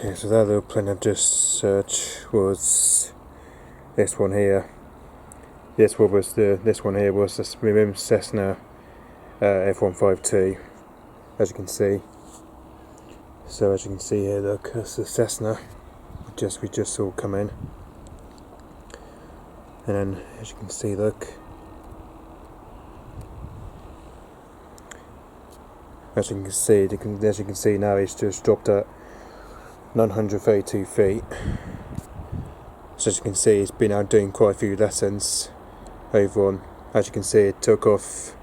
Okay, so that little plane I've just searched was this one here. This one was the remember Cessna F152, as you can see. So as you can see here, look, that's the Cessna we just saw come in. And then as you can see, look, as you can see now, it's just dropped at 932 feet. So as you can see, it's been out doing quite a few lessons over on. As you can see, it took off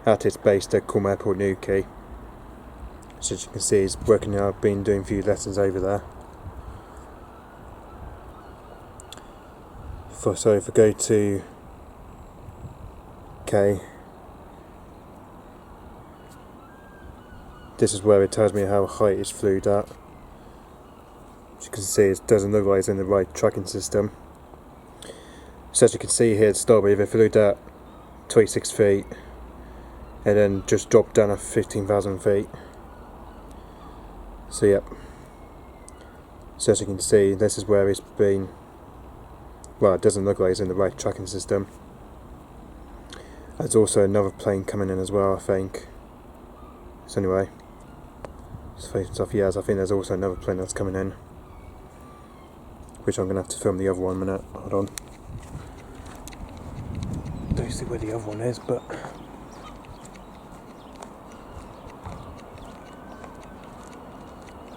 at its base at Culm Airport, Newquay. So as you can see, it's working out, been doing a few lessons over there. So if I go to K, this is where it tells me how high it's flew at. As you can see, it doesn't look like it's in the right tracking system. So as you can see here, to start with, it flew at 26 feet and then just dropped down at 15,000 feet. So yep. So as you can see, this is where it's been. Well, it doesn't look like it's in the right tracking system. There's also another plane coming in as well, I think. So anyway, so yeah, I think there's also another plane that's coming in, which I'm going to have to film the other one in a minute. Hold on. Don't see where the other one is, but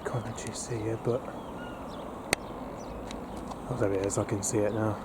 can't actually see it, but oh, there it is, I can see it now.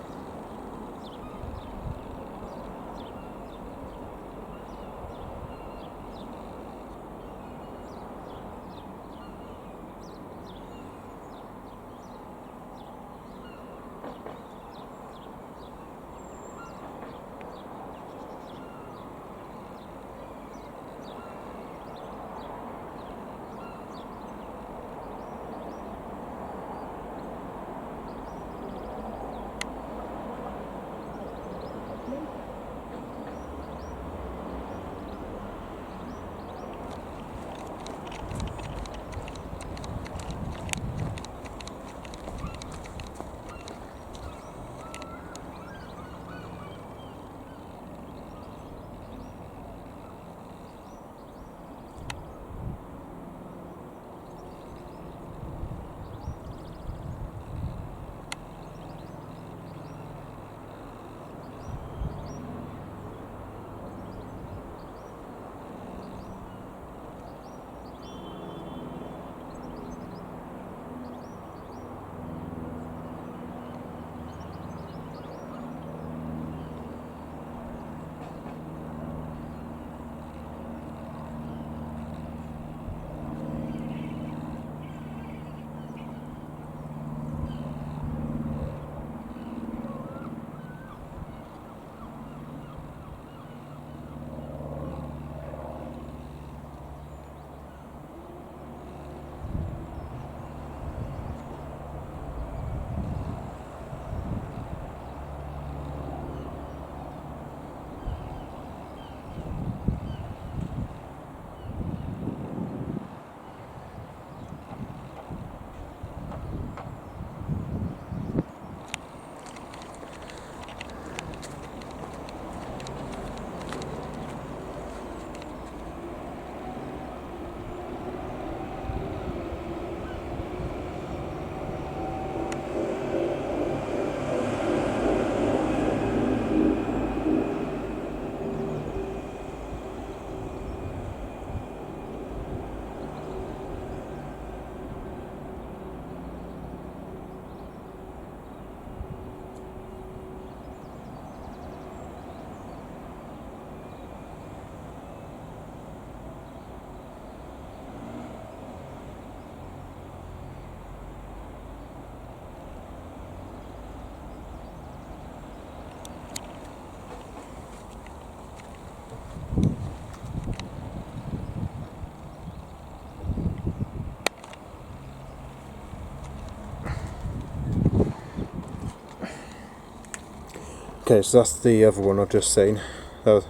Okay, so that's the other one I've just seen. The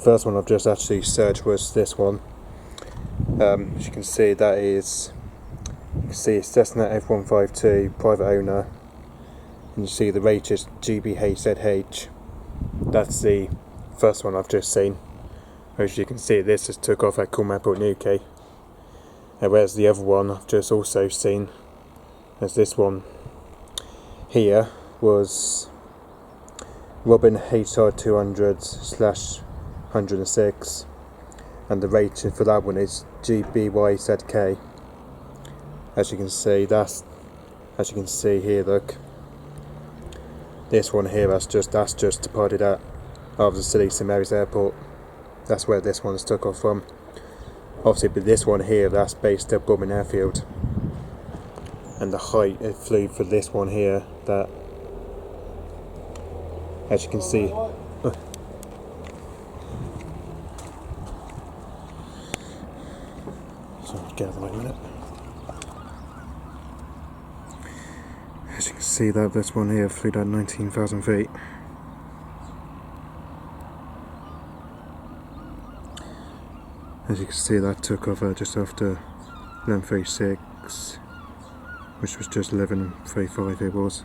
first one I've just actually searched was this one. As you can see, that is can see it's Cessna F152, private owner, and you see the rate is G-BHZH. That's the first one I've just seen. As you can see, this just took off at Coolmapple UK. Whereas the other one I've just also seen, as this one here was Robin HR.200-160, and the rating for that one is G-BYNK. As you can see, as you can see here, look, this one here, that's just departed out of the city, St Mary's Airport. That's where this one's took off from. Obviously, but this one here, that's based at Birmingham Airfield, and the height it flew for this one here, that, as you can see, sorry, get out of the way a minute. As you can see, that this one here flew down 19,000 feet. As you can see, that took off just after 11:36, which was just 11:35 it was.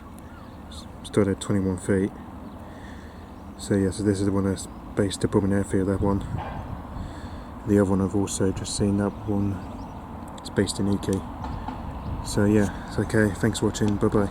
Started at 21 feet. So yeah, so this is the one that's based at Birmingham Airfield, that one. The other one I've also just seen, that one, it's based in UK. So yeah, it's okay, thanks for watching, bye bye.